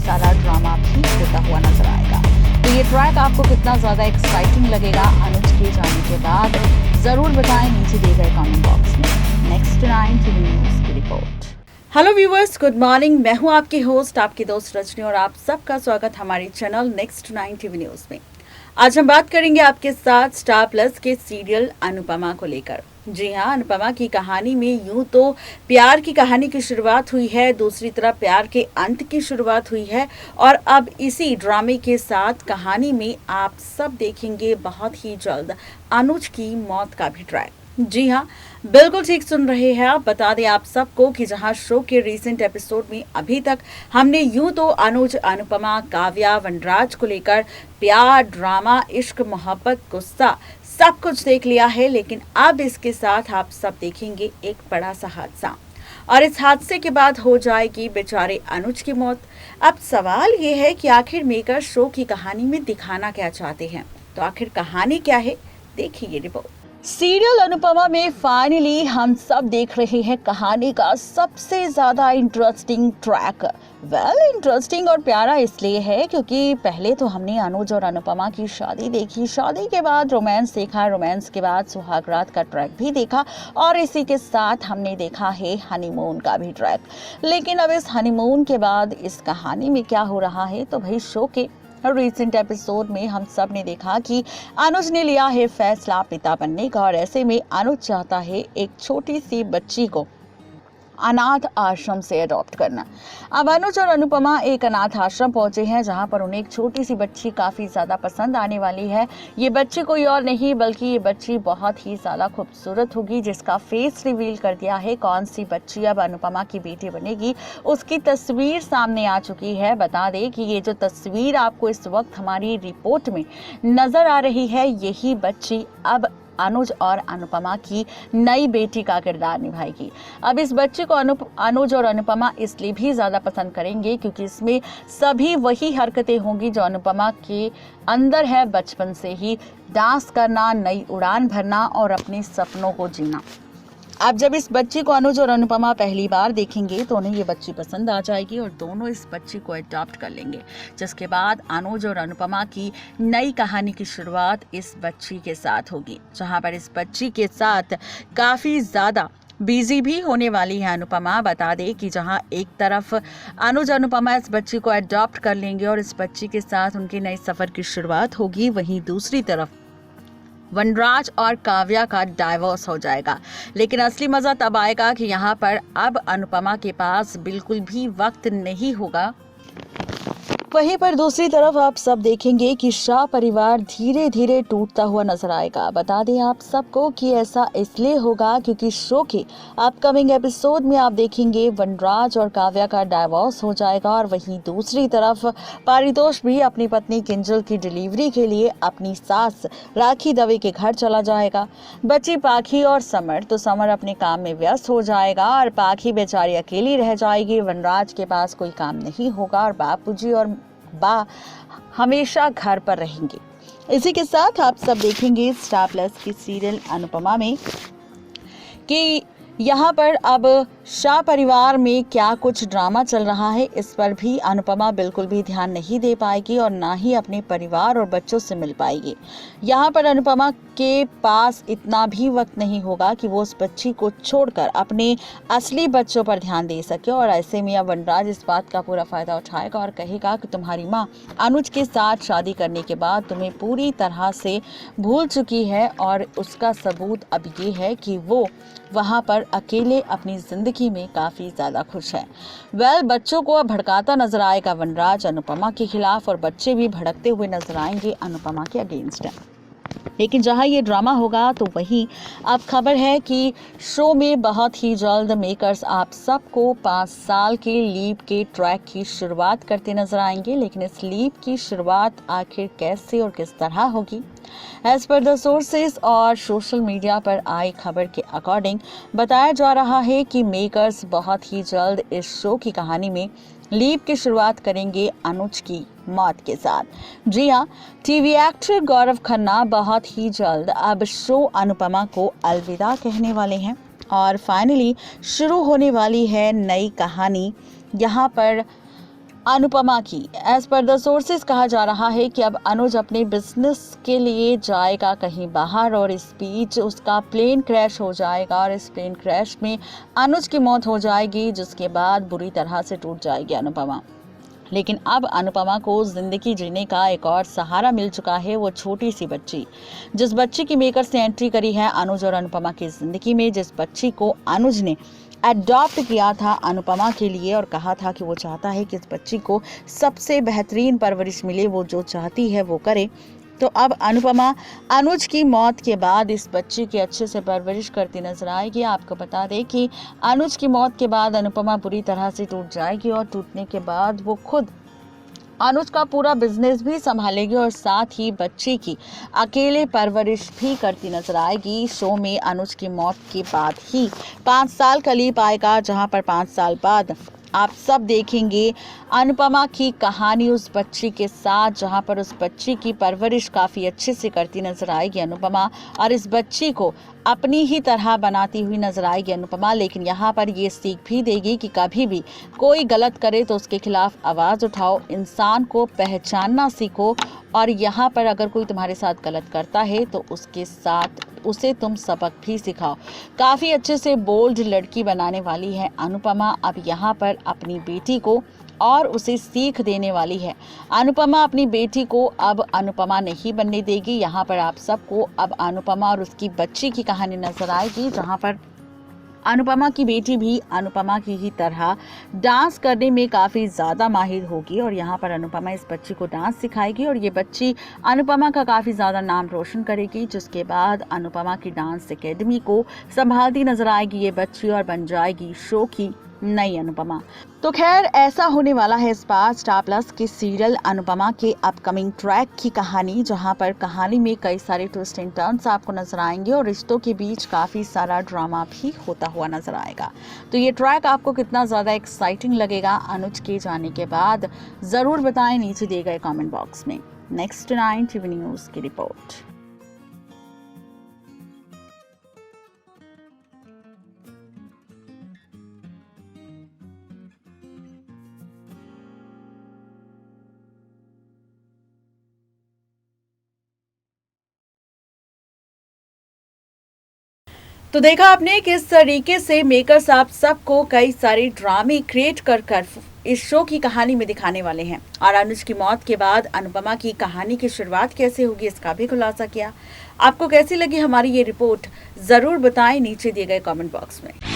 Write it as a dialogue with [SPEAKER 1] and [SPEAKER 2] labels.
[SPEAKER 1] सारा ड्रामा भी होता हुआ नजर आएगा। तो ये ट्रैक आपको कितना ज्यादा एक्साइटिंग लगेगा अनुज के जाने के बाद, जरूर बताएं नीचे दिए गए कमेंट बॉक्स में। नेक्स्ट 9 टीवी न्यूज की report. Hello viewers, good morning. मैं हूं आपकी होस्ट, आपकी दोस्त रजनी, और आप सबका स्वागत हमारे चैनल नेक्स्ट 9 टीवी न्यूज में। आज हम बात करेंगे आपके साथ स्टार प्लस के सीरियल अनुपमा को लेकर। जी हाँ, अनुपमा की कहानी में यूं तो प्यार की कहानी की शुरुआत हुई है, दूसरी तरफ प्यार के अंत की शुरुआत हुई है, और अब इसी ड्रामे के साथ कहानी में आप सब देखेंगे बहुत ही जल्द अनुज की मौत का भी ट्रैक। जी हाँ, बिल्कुल ठीक सुन रहे हैं आप। बता दें आप सबको कि जहां शो के रीसेंट एपिसोड में अभी तक हमने यूं तो अनुज, अनुपमा, काव्या, वनराज को लेकर प्यार, ड्रामा, इश्क, मोहब्बत, गुस्सा सब कुछ देख लिया है, लेकिन अब इसके साथ आप सब देखेंगे एक बड़ा सा हादसा, और इस हादसे के बाद हो जाएगी बेचारे अनुज की मौत। अब सवाल ये है कि आखिर मेकर शो की कहानी में दिखाना क्या चाहते हैं, तो आखिर कहानी क्या है, देखिए ये रिपोर्ट। सीरियल अनुपमा में फाइनली हम सब देख रहे हैं कहानी का सबसे ज्यादा इंटरेस्टिंग ट्रैक। इंटरेस्टिंग और प्यारा इसलिए है क्योंकि पहले तो हमने अनुज और अनुपमा की शादी देखी, शादी के बाद रोमांस देखा, रोमांस के बाद सुहागरात का ट्रैक भी देखा, और इसी के साथ हमने देखा है हनीमून का भी ट्रैक। लेकिन अब इस हनीमून के बाद इस कहानी में क्या हो रहा है, तो भाई शो के रिसेंट एपिसोड में हम सब ने देखा कि अनुज ने लिया है फैसला पिता बनने का, और ऐसे में अनुज चाहता है एक छोटी सी बच्ची को अनाथ आश्रम से अडॉप्ट करना। अब अनुज और अनुपमा एक अनाथ आश्रम पहुंचे हैं, जहां पर उन्हें एक छोटी सी बच्ची काफी ज्यादा पसंद आने वाली है। ये बच्ची कोई और नहीं बल्कि ये बच्ची बहुत ही ज्यादा खूबसूरत होगी, जिसका फेस रिवील कर दिया है। कौन सी बच्ची अब अनुपमा की बेटी बनेगी, उसकी तस्वीर सामने आ चुकी है। बता दें कि ये जो तस्वीर आपको इस वक्त हमारी रिपोर्ट में नजर आ रही है, यही बच्ची अब अनुज और अनुपमा की नई बेटी का किरदार निभाएगी। अब इस बच्चे को अनुज और अनुपमा इसलिए भी ज़्यादा पसंद करेंगे क्योंकि इसमें सभी वही हरकतें होंगी जो अनुपमा के अंदर है बचपन से ही, डांस करना, नई उड़ान भरना और अपने सपनों को जीना। अब जब इस बच्ची को अनुज और अनुपमा पहली बार देखेंगे तो उन्हें ये बच्ची पसंद आ जाएगी और दोनों इस बच्ची को अडॉप्ट कर लेंगे, जिसके बाद अनुज और अनुपमा की नई कहानी की शुरुआत इस बच्ची के साथ होगी, जहां पर इस बच्ची के साथ काफ़ी ज़्यादा बिजी भी होने वाली है अनुपमा। बता दें कि जहां एक तरफ अनुज अनुपमा इस बच्ची को अडॉप्ट कर लेंगे और इस बच्ची के साथ उनके नए सफ़र की शुरुआत होगी, वहीं दूसरी तरफ वनराज और काव्या का डाइवोर्स हो जाएगा। लेकिन असली मजा तब आएगा कि यहाँ पर अब अनुपमा के पास बिल्कुल भी वक्त नहीं होगा। वहीं पर दूसरी तरफ आप सब देखेंगे कि शाह परिवार धीरे धीरे टूटता हुआ नजर आएगा। बता दें आप सबको कि ऐसा इसलिए होगा क्योंकि शो के अपकमिंग एपिसोड में आप देखेंगे वनराज और काव्या का डाइवोर्स हो जाएगा, और वहीं दूसरी तरफ पारितोष भी अपनी पत्नी किंजल की डिलीवरी के लिए अपनी सास राखी दवे के घर चला जाएगा। बची पाखी और समर, तो समर अपने काम में व्यस्त हो जाएगा और पाखी बेचारी अकेली रह जाएगी। वनराज के पास कोई काम नहीं होगा और बापूजी और बा हमेशा घर पर रहेंगे। इसी के साथ आप सब देखेंगे स्टार प्लस की सीरियल अनुपमा में कि यहाँ पर अब शाह परिवार में क्या कुछ ड्रामा चल रहा है, इस पर भी अनुपमा बिल्कुल भी ध्यान नहीं दे पाएगी और ना ही अपने परिवार और बच्चों से मिल पाएगी। यहाँ पर अनुपमा के पास इतना भी वक्त नहीं होगा कि वो उस बच्ची को छोड़कर अपने असली बच्चों पर ध्यान दे सके, और ऐसे में अब वनराज इस बात का पूरा फायदा उठाएगा और कहेगा कि तुम्हारी माँ अनुज के साथ शादी करने के बाद तुम्हें पूरी तरह से भूल चुकी है, और उसका सबूत अब ये है कि वो वहाँ पर अकेले अपनी जिंदगी में काफी ज्यादा खुश है। बच्चों को अब भड़काता नजर आएगा वनराज अनुपमा के खिलाफ, और बच्चे भी भड़कते हुए नजर आएंगे अनुपमा के अगेंस्ट। लेकिन जहां ये ड्रामा होगा तो वहीं अब खबर है कि शो में बहुत ही जल्द मेकर्स आप सबको 5 साल के लीप के ट्रैक की शुरुआत करते नजर आएंगे। लेकिन इस लीप की शुरुआत आखिर कैसे और किस तरह होगी, एज पर द सोर्सेज और सोशल मीडिया पर आई खबर के अकॉर्डिंग बताया जा रहा है कि मेकर्स बहुत ही जल्द इस शो की कहानी में लीप की शुरुआत करेंगे अनुज की मौत के साथ। जी हाँ, टीवी एक्टर गौरव खन्ना बहुत ही जल्द अब शो अनुपमा को अलविदा कहने वाले हैं और फाइनली शुरू होने वाली है नई कहानी। यहाँ पर अनुपमा की। एज पर द सोर्सेज कहा जा रहा है कि अब अनुज अपने बिजनेस के लिए जाएगा कहीं बाहर और इस बीच उसका प्लेन क्रैश हो जाएगा और इस प्लेन क्रैश में अनुज की मौत हो जाएगी, जिसके बाद बुरी तरह से टूट जाएगी अनुपमा। लेकिन अब अनुपमा को जिंदगी जीने का एक और सहारा मिल चुका है, वो छोटी सी बच्ची। जिस बच्ची की मेकर से एंट्री करी है अनुज और अनुपमा की जिंदगी में, जिस बच्ची को अनुज ने अडॉप्ट किया था अनुपमा के लिए और कहा था कि वो चाहता है कि इस बच्ची को सबसे बेहतरीन परवरिश मिले, वो जो चाहती है वो करे। तो अब अनुपमा अनुज की मौत के बाद इस बच्ची की अच्छे से परवरिश करती नजर आएगी। आपको बता दें कि अनुज की मौत के बाद अनुपमा बुरी तरह से टूट जाएगी और टूटने के बाद वो खुद अनुज का पूरा बिजनेस भी संभालेगी और साथ ही बच्ची की अकेले परवरिश भी करती नजर आएगी। शो में अनुज की मौत के बाद ही 5 साल का लीप आएगा, जहां पर 5 साल बाद आप सब देखेंगे अनुपमा की कहानी उस बच्ची के साथ, जहां पर उस बच्ची की परवरिश काफ़ी अच्छे से करती नजर आएगी अनुपमा और इस बच्ची को अपनी ही तरह बनाती हुई नजर आएगी अनुपमा। लेकिन यहाँ पर ये सीख भी देगी कि कभी भी कोई गलत करे तो उसके खिलाफ आवाज़ उठाओ, इंसान को पहचानना सीखो और यहाँ पर अगर कोई तुम्हारे साथ गलत करता है तो उसके साथ उसे तुम सबक भी सिखाओ। काफ़ी अच्छे से बोल्ड लड़की बनाने वाली है अनुपमा अब यहाँ पर अपनी बेटी को और उसे सीख देने वाली है। अनुपमा अपनी बेटी को अब अनुपमा नहीं बनने देगी। यहाँ पर आप सबको अब अनुपमा और उसकी बच्ची की कहानी नजर आएगी, जहाँ पर अनुपमा की बेटी भी अनुपमा की ही तरह डांस करने में काफ़ी ज़्यादा माहिर होगी और यहाँ पर अनुपमा इस बच्ची को डांस सिखाएगी और ये बच्ची अनुपमा का काफ़ी ज़्यादा नाम रोशन करेगी, जिसके बाद अनुपमा की डांस एकेडमी को संभालती नजर आएगी ये बच्ची और बन जाएगी शो की नई अनुपमा। तो खैर ऐसा होने वाला है इस बार स्टार प्लस के सीरियल अनुपमा के अपकमिंग ट्रैक की कहानी, जहां पर कहानी में कई सारे ट्विस्ट एंड टर्न्स आपको नजर आएंगे और रिश्तों के बीच काफ़ी सारा ड्रामा भी होता हुआ नजर आएगा। तो ये ट्रैक आपको कितना ज़्यादा एक्साइटिंग लगेगा अनुज के जाने के बाद, ज़रूर बताएं नीचे दिए गए कॉमेंट बॉक्स में। नेक्स्ट 9 टीवी न्यूज़ की रिपोर्ट। तो देखा आपने किस तरीके से मेकर्स आप सबको कई सारे ड्रामे क्रिएट कर इस शो की कहानी में दिखाने वाले हैं और अनुज की मौत के बाद अनुपमा की कहानी की शुरुआत कैसे होगी इसका भी खुलासा किया। आपको कैसी लगी हमारी ये रिपोर्ट, जरूर बताएं नीचे दिए गए कमेंट बॉक्स में।